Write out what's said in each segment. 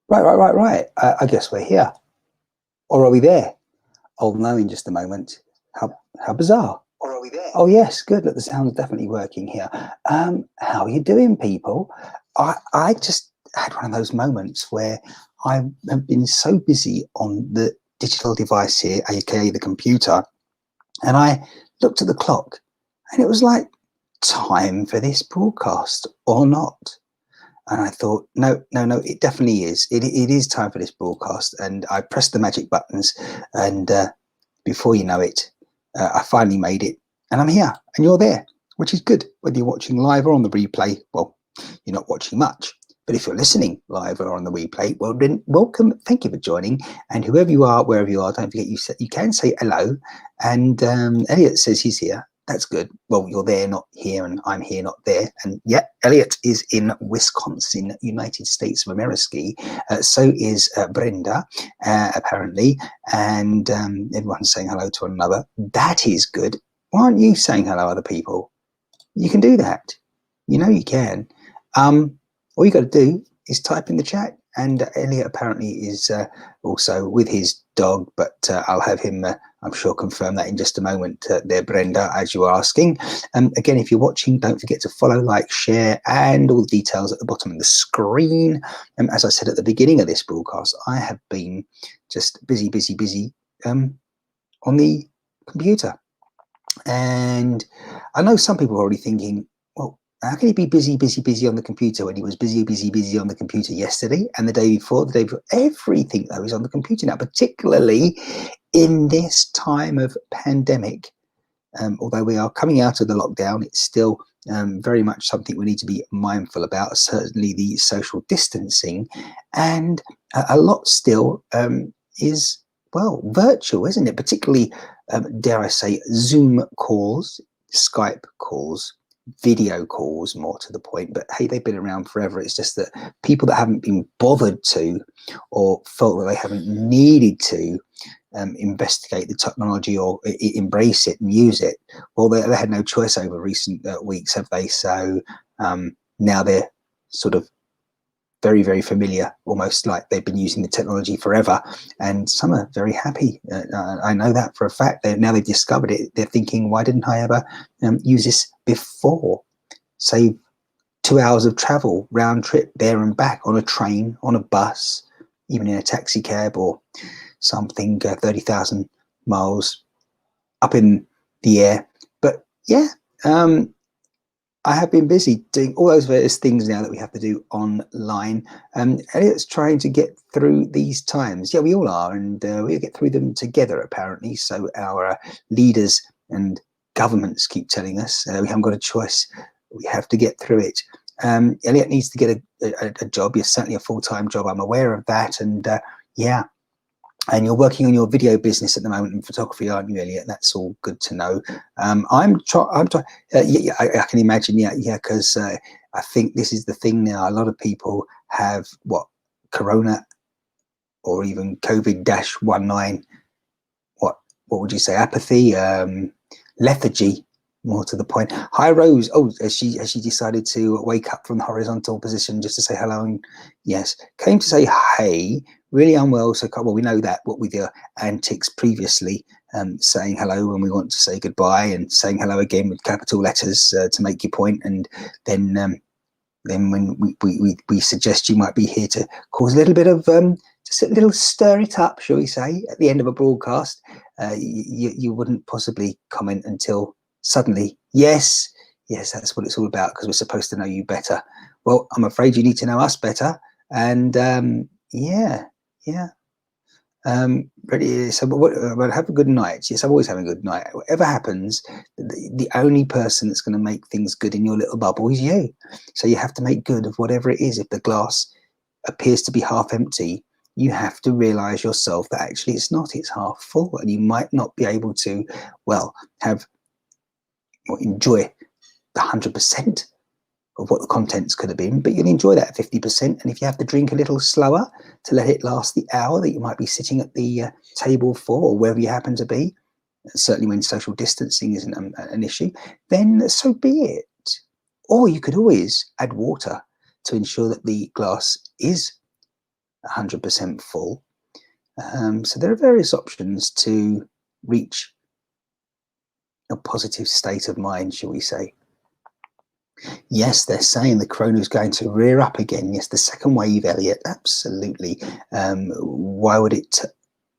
Right. I guess we're here. Or are we there? Oh, no, in just a moment. How bizarre. Or are we there? Oh, yes, good. Look, the sound's definitely working here. How are you doing, people? I just had one of those moments where I have been so busy on the digital device here, aka the computer, and I looked at the clock and it was like time for this broadcast or not. And I thought, no, it definitely is. It is time for this broadcast. And I pressed the magic buttons, and before you know it, I finally made it. And I'm here, and you're there, which is good. Whether you're watching live or on the replay, well, you're not watching much. But if you're listening live or on the replay, well, then welcome. Thank you for joining. And whoever you are, wherever you are, don't forget you can say hello. And Elliot says he's here. That's good. Well, you're there, not here, and I'm here, not there. And yeah, Elliot is in Wisconsin, United States of America. So is Brenda, apparently. And everyone's saying hello to one another. That is good. Why aren't you saying hello, other people? You can do that. You know you can. All you got to do is type in the chat. And Elliot apparently is also with his dog, but I'll have him, I'm sure, confirm that in just a moment there, Brenda, as you are asking. Again, if you're watching, don't forget to follow, like, share, and all the details at the bottom of the screen. As I said at the beginning of this broadcast, I have been just busy on the computer. And I know some people are already thinking, well, how can he be busy on the computer when he was busy on the computer yesterday and the day before, Everything, though, is on the computer now, particularly in this time of pandemic. Although we are coming out of the lockdown, it's still very much something we need to be mindful about, certainly the social distancing. And a lot still is, well, virtual, isn't it? Particularly, dare I say, Zoom calls, Skype calls, video calls, more to the point. But hey, they've been around forever. It's just that people that haven't been bothered to, or felt that they haven't needed to investigate the technology or embrace it and use it, well, they had no choice over recent weeks, have they? So now they're sort of very familiar, almost like they've been using the technology forever, and some are very happy. I know that for a fact. Now they've discovered it, they're thinking, why didn't I ever use this before? Save 2 hours of travel round trip there and back on a train, on a bus, even in a taxi cab or something, 30,000 miles up in the air. But yeah, I have been busy doing all those various things now that we have to do online. Elliot's trying to get through these times. Yeah, we all are, and we'll get through them together, apparently. So our leaders and governments keep telling us we haven't got a choice. We have to get through it. Elliot needs to get a job. Yes, certainly a full-time job. I'm aware of that. And yeah, and you're working on your video business at the moment in photography, aren't you, Elliot? That's all good to know. I'm trying. Yeah, I can imagine. Yeah, because I think this is the thing now. A lot of people have Corona or even COVID-19. What would you say? Apathy, lethargy. More to the point. Hi, Rose. Oh, has she decided to wake up from the horizontal position just to say hello? And yes, came to say hey. Really unwell, so well, we know that what with your antics previously, saying hello when we want to say goodbye, and saying hello again with capital letters to make your point, and then when we suggest you might be here to cause a little bit of just a little stir it up, shall we say, at the end of a broadcast, you wouldn't possibly comment until suddenly, yes, that's what it's all about, because we're supposed to know you better. Well, I'm afraid you need to know us better, and yeah. Ready? So, but have a good night. Yes, I'm always having a good night. Whatever happens, the only person that's going to make things good in your little bubble is you. So you have to make good of whatever it is. If the glass appears to be half empty, you have to realize yourself that actually it's not. It's half full, and you might not be able to, well, have or enjoy the 100% of what the contents could have been, but you'll enjoy that 50%. And if you have to drink a little slower to let it last the hour that you might be sitting at the table for, or wherever you happen to be, certainly when social distancing isn't an issue, then so be it. Or you could always add water to ensure that the glass is 100% full. So there are various options to reach a positive state of mind, shall we say. Yes, they're saying the corona is going to rear up again. Yes, the second wave, Elliot, absolutely. Why would it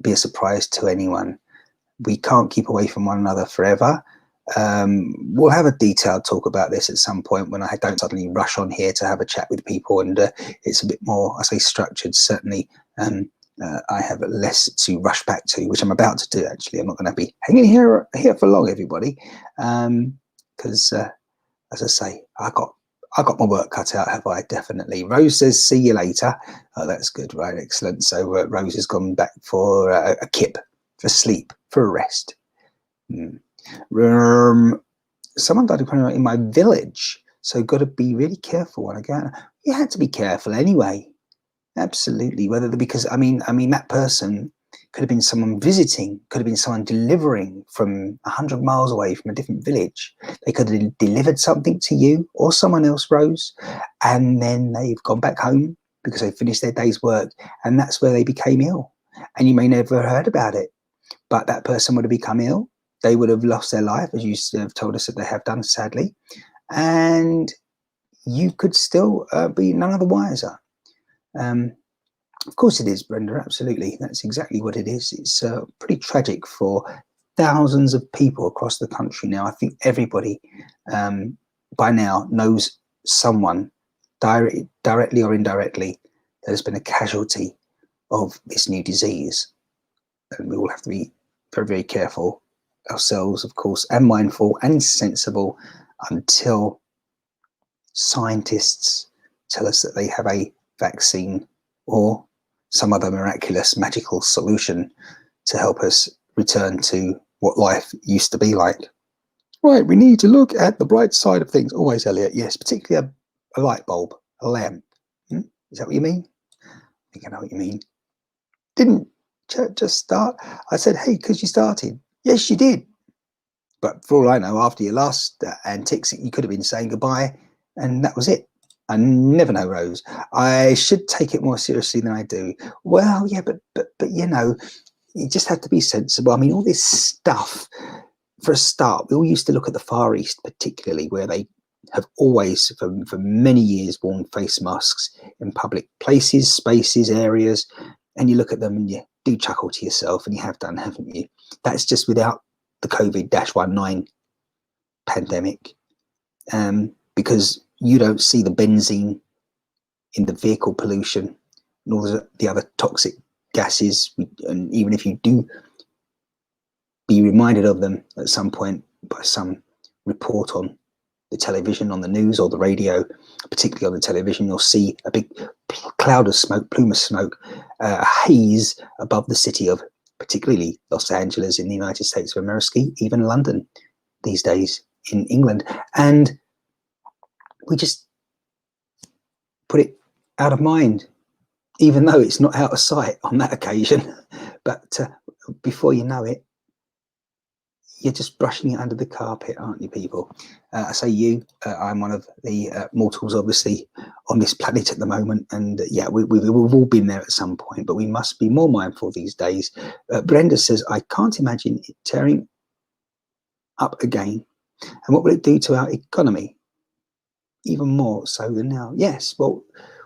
be a surprise to anyone? We can't keep away from one another forever. We'll have a detailed talk about this at some point when I don't suddenly rush on here to have a chat with people, and it's a bit more, I say, structured. Certainly, I have less to rush back to, which I'm about to do. Actually, I'm not going to be hanging here for long, everybody, because as I say, I got my work cut out, have I? Definitely. Rose says, "See you later." Oh, that's good, right? Excellent. So Rose has gone back for a kip, for sleep, for a rest. Someone died in my village, so got to be really careful when I go. You had to be careful anyway. Absolutely. Because I mean that person could have been someone visiting, could have been someone delivering from 100 miles away from a different village. They could have delivered something to you or someone else, Rose, and then they've gone back home because they finished their day's work, and that's where they became ill. And you may never have heard about it, but that person would have become ill. They would have lost their life, as you have told us that they have done, sadly, and you could still be none of the wiser. Of course it is, Brenda, absolutely. That's exactly what it is. It's pretty tragic for thousands of people across the country now. I think everybody by now knows someone, directly or indirectly, that has been a casualty of this new disease. And we all have to be very, very careful ourselves, of course, and mindful and sensible until scientists tell us that they have a vaccine or some other miraculous magical solution to help us return to what life used to be like. Right, we need to look at the bright side of things. Always, Elliot, yes, particularly a light bulb, a lamp. Is that what you mean? I think I know what you mean. Didn't just start? I said, hey, because you started. Yes, you did. But for all I know, after your last antics, you could have been saying goodbye, and that was it. I never know, Rose. I should take it more seriously than I do. Well, yeah, but you know, you just have to be sensible. I mean, all this stuff, for a start, we all used to look at the Far East, particularly, where they have always, for many years, worn face masks in public places, spaces, areas, and you look at them and you do chuckle to yourself, and you have done, haven't you? That's just without the COVID-19 pandemic, because you don't see the benzene in the vehicle pollution and all the other toxic gases. And even if you do be reminded of them at some point by some report on the television, on the news or the radio, particularly on the television, you'll see a big cloud of smoke, plume of smoke, haze above the city of particularly Los Angeles in the United States of America, even London these days in England. And we just put it out of mind, even though it's not out of sight on that occasion. But before you know it, you're just brushing it under the carpet, aren't you, people? I say you, I'm one of the mortals, obviously, on this planet at the moment. And yeah, we've all been there at some point, but we must be more mindful these days. Brenda says, I can't imagine it tearing up again. And what will it do to our economy? Even more so than now. Yes, well,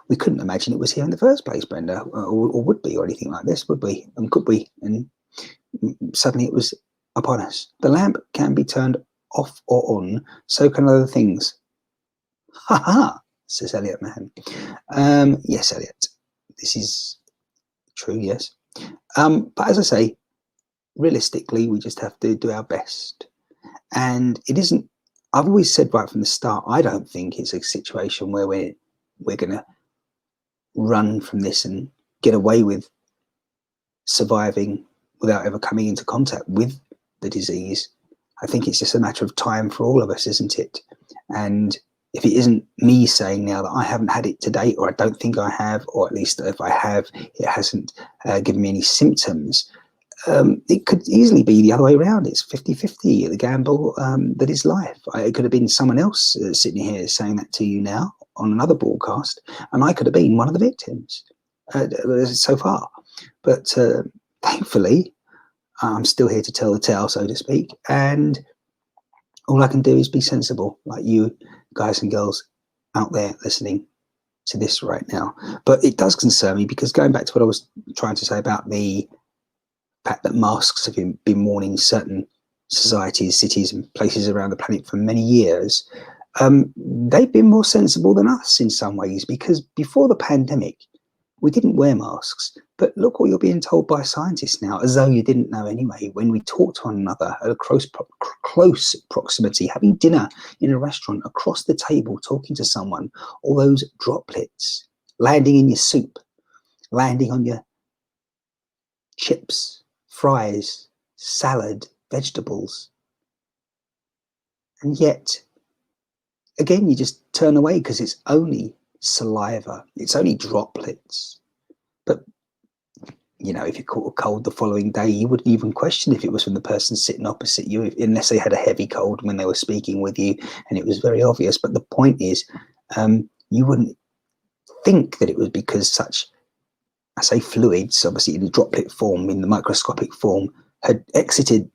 we couldn't imagine it was here in the first place, Brenda, or would be, or anything like this, would we? And could we? And suddenly it was upon us. The lamp can be turned off or on, so can other things. Ha ha, says Elliot Mann. Yes, Elliot, this is true, yes. But as I say, realistically, we just have to do our best. And it isn't, I've always said right from the start, I don't think it's a situation where we're going to run from this and get away with surviving without ever coming into contact with the disease. I think it's just a matter of time for all of us, isn't it? And if it isn't me saying now that I haven't had it to date, or I don't think I have, or at least if I have, it hasn't given me any symptoms, it could easily be the other way around. It's 50-50, the gamble that is life. It could have been someone else sitting here saying that to you now on another broadcast, and I could have been one of the victims. so far. But thankfully, I'm still here to tell the tale, so to speak. And all I can do is be sensible, like you guys and girls out there listening to this right now. But it does concern me, because going back to what I was trying to say about the fact that masks have been warning certain societies, cities, and places around the planet for many years, they've been more sensible than us in some ways, because before the pandemic, we didn't wear masks. But look what you're being told by scientists now, as though you didn't know anyway. When we talk to one another at a close proximity, having dinner in a restaurant, across the table, talking to someone, all those droplets landing in your soup, landing on your chips, fries, salad, vegetables. And yet, again, you just turn away because it's only saliva, it's only droplets. But you know, if you caught a cold the following day, you wouldn't even question if it was from the person sitting opposite you, unless they had a heavy cold when they were speaking with you and it was very obvious. But the point is, you wouldn't think that it was because such, I say, fluids, obviously in the droplet form, in the microscopic form, had exited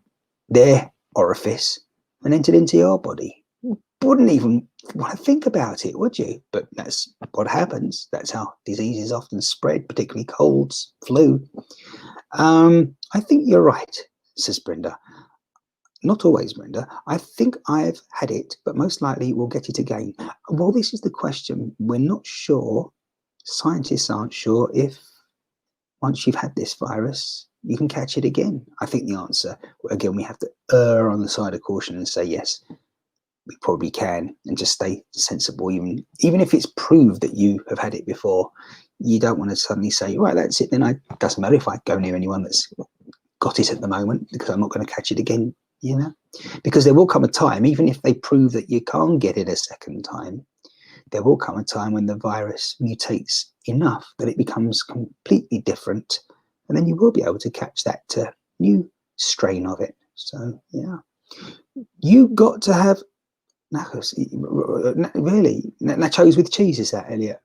their orifice and entered into your body. You wouldn't even want to think about it, would you? But that's what happens. That's how diseases often spread, particularly colds, flu. I think you're right, says Brenda. Not always, Brenda. I think I've had it, but most likely we'll get it again. Well, this is the question. We're not sure. Scientists aren't sure if once you've had this virus, you can catch it again. I think the answer, again, we have to err on the side of caution and say, yes, we probably can, and just stay sensible. Even if it's proved that you have had it before, you don't want to suddenly say, right, that's it. Then it doesn't matter if I go near anyone that's got it at the moment, because I'm not going to catch it again, you know? Because there will come a time, even if they prove that you can't get it a second time, there will come a time when the virus mutates enough that it becomes completely different, and then you will be able to catch that new strain of it. So, yeah. You got to have nachos, really? Nachos with cheese, is that, Elliot?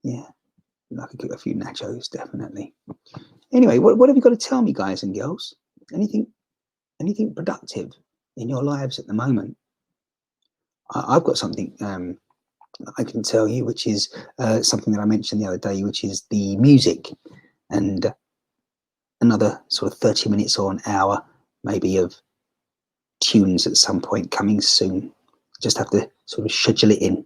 Yeah, I could get a few nachos, definitely. Anyway, what have you got to tell me, guys and girls? Anything productive in your lives at the moment? I've got something I can tell you, which is something that I mentioned the other day, which is the music, and another sort of 30 minutes or an hour, maybe, of tunes at some point coming soon. Just have to sort of schedule it in.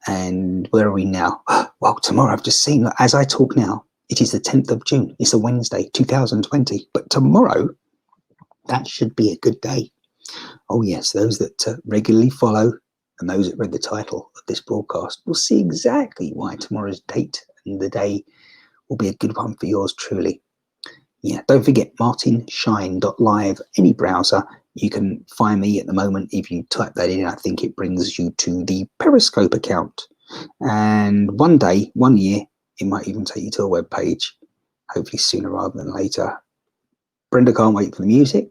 And where are we now? Well, tomorrow, I've just seen, as I talk now, it is the 10th of June. It's a Wednesday, 2020. But tomorrow, that should be a good day. Oh, yes, those that regularly follow and those that read the title of this broadcast will see exactly why tomorrow's date and the day will be a good one for yours truly. Yeah, don't forget martinshine.live, any browser. You can find me at the moment. If you type that in, I think it brings you to the Periscope account. And one day, 1 year, it might even take you to a web page, hopefully sooner rather than later. Brenda can't wait for the music.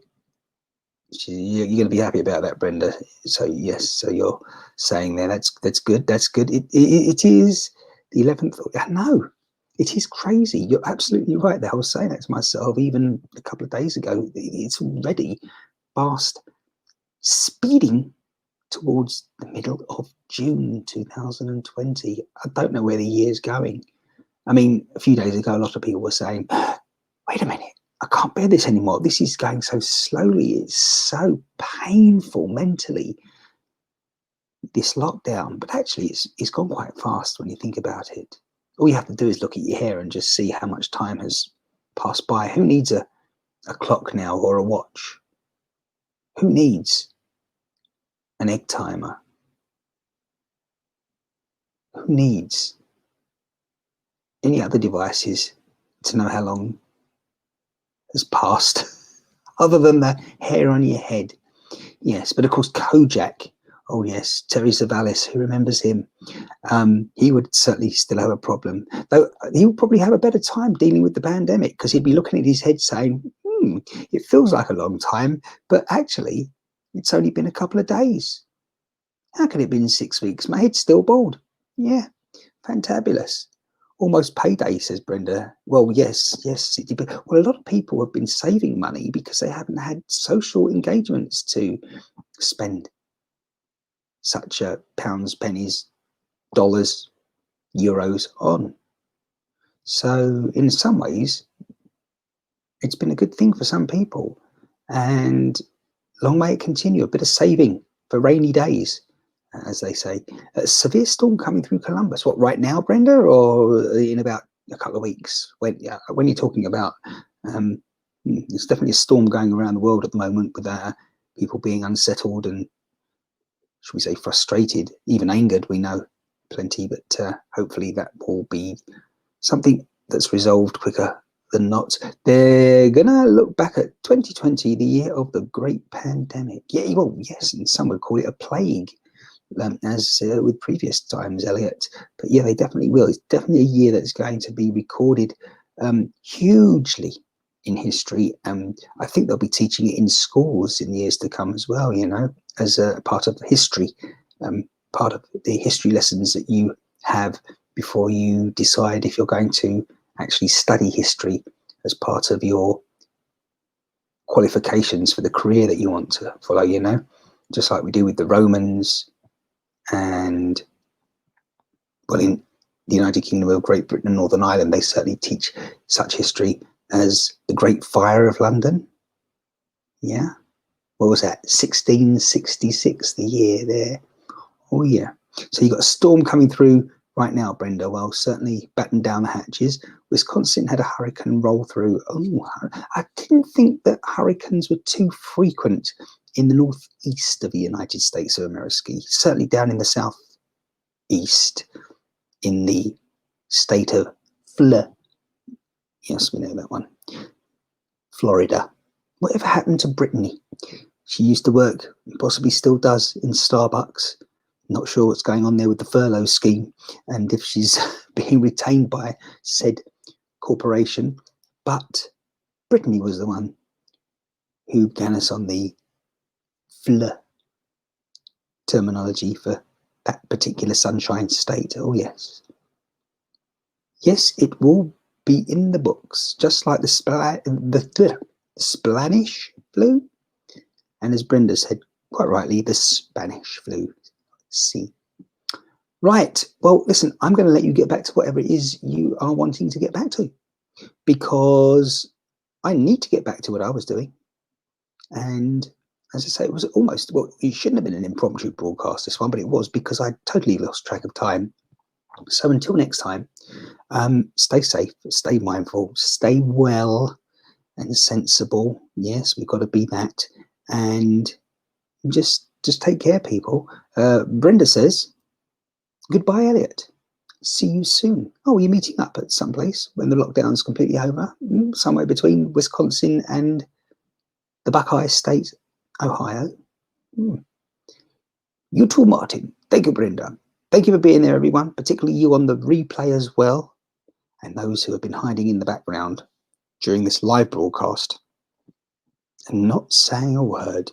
You're going to be happy about that, Brenda. So yes, so you're saying there, that's good. That's good. It is the 11th. No, it is crazy. You're absolutely right there. I was saying that to myself even a couple of days ago. It's already fast speeding towards the middle of June 2020. I don't know where the year's going. I mean, a few days ago, a lot of people were saying, wait a minute, I can't bear this anymore. This is going so slowly. It's so painful mentally, this lockdown. But actually, it's gone quite fast when you think about it. All you have to do is look at your hair and just see how much time has passed by. Who needs a clock now or a watch? Who needs an egg timer? Who needs any other devices to know how long has passed other than the hair on your head? Yes, but of course, Kojak, oh yes, Terry Savalas, who remembers him? He would certainly still have a problem, though he would probably have a better time dealing with the pandemic, because he'd be looking at his head saying, it feels like a long time, but actually it's only been a couple of days. How could it have been 6 weeks? My head's still bald. Yeah, fantabulous. almost payday, says Brenda. Well, yes, it depends. Well, a lot of people have been saving money because they haven't had social engagements to spend such pounds, pennies, dollars, euros on. So in some ways, it's been a good thing for some people, and long may it continue. A bit of saving for rainy days, as they say. A severe storm coming through Columbus. What, right now, Brenda, or in about a couple of weeks? When you're talking about, there's definitely a storm going around the world at the moment with people being unsettled and, should we say, frustrated, even angered. We know plenty, but hopefully that will be something that's resolved quicker than not. They're gonna look back at 2020, the year of the great pandemic. Yeah, well, yes, and some would call it a plague, as with previous times, Elliot. But yeah, they definitely will. It's definitely a year that's going to be recorded hugely in history. I think they'll be teaching it in schools in the years to come as well, you know, as a part of the history, part of the history lessons that you have before you decide if you're going to actually study history as part of your qualifications for the career that you want to follow, you know, just like we do with the Romans. And well, in the United Kingdom of Great Britain and Northern Ireland, they certainly teach such history as the Great Fire of London. Yeah. What was that? 1666, the year there. Oh, yeah. So you've got a storm coming through right now, Brenda. Well, certainly batten down the hatches. Wisconsin had a hurricane roll through. Oh, I didn't think that hurricanes were too frequent in the northeast of the United States of America. Certainly down in the southeast, in the state of Florida. Yes, we know that one. Florida. Whatever happened to Brittany? She used to work, possibly still does, in Starbucks. Not sure what's going on there with the furlough scheme and if she's being retained by said corporation. But Brittany was the one who began us on the FL terminology for that particular sunshine state. Oh, yes. Yes, it will be in the books, just like the Spanish flu. And as Brenda said, quite rightly, the Spanish flu. See. Right. Well, listen, I'm going to let you get back to whatever it is you are wanting to get back to, because I need to get back to what I was doing. And as I say, it was almost, well, it shouldn't have been an impromptu broadcast, this one, but it was, because I totally lost track of time. So until next time, stay safe, stay mindful, stay well and sensible. Yes, we've got to be that. And just take care, people. Brenda says, goodbye, Elliot. See you soon. Oh, you're meeting up at some place when the lockdown's completely over? Somewhere between Wisconsin and the Buckeye State, Ohio. You too, Martin. Thank you, Brenda. Thank you for being there, everyone, particularly you on the replay as well, and those who have been hiding in the background during this live broadcast and not saying a word.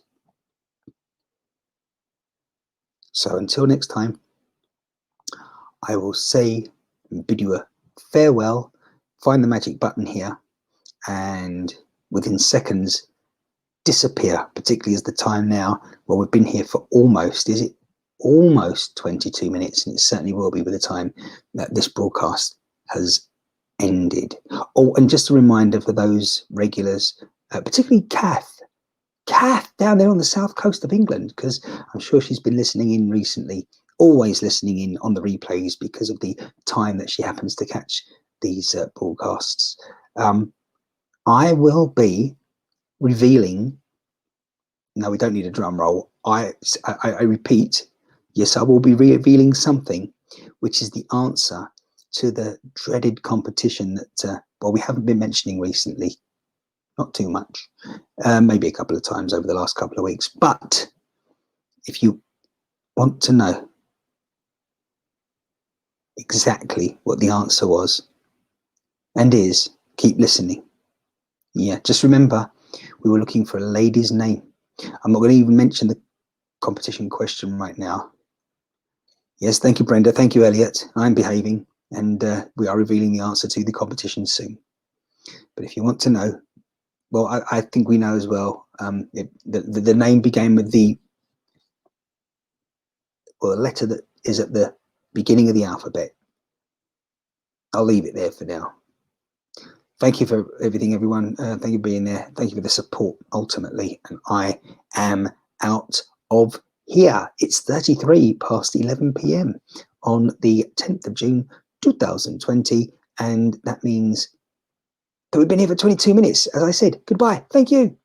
So until next time, I will say and bid you a farewell. Find the magic button here, and within seconds disappear, particularly as the time now, well, we've been here for almost 22 minutes, and it certainly will be by the time that this broadcast has ended. Oh, and just a reminder for those regulars, particularly Kath down there on the south coast of England, because I'm sure she's been listening in recently, always listening in on the replays because of the time that she happens to catch these broadcasts. I will be revealing, no, we don't need a drum roll. I repeat, yes, I will be revealing something which is the answer to the dreaded competition that, well, we haven't been mentioning recently. Not too much, maybe a couple of times over the last couple of weeks. But if you want to know exactly what the answer was and is, keep listening. Yeah, just remember, we were looking for a lady's name. I'm not going to even mention the competition question right now. Yes, thank you, Brenda. Thank you, Elliot. I'm behaving. and we are revealing the answer to the competition soon. But if you want to know, well, I think we know as well. The name began with the letter that is at the beginning of the alphabet. I'll leave it there for now. Thank you for everything, everyone. Thank you for being there. Thank you for the support, ultimately. And I am out of here. It's 33 past 11 p.m. on the 10th of June, 2020. And that means that we've been here for 22 minutes. As I said, goodbye. Thank you.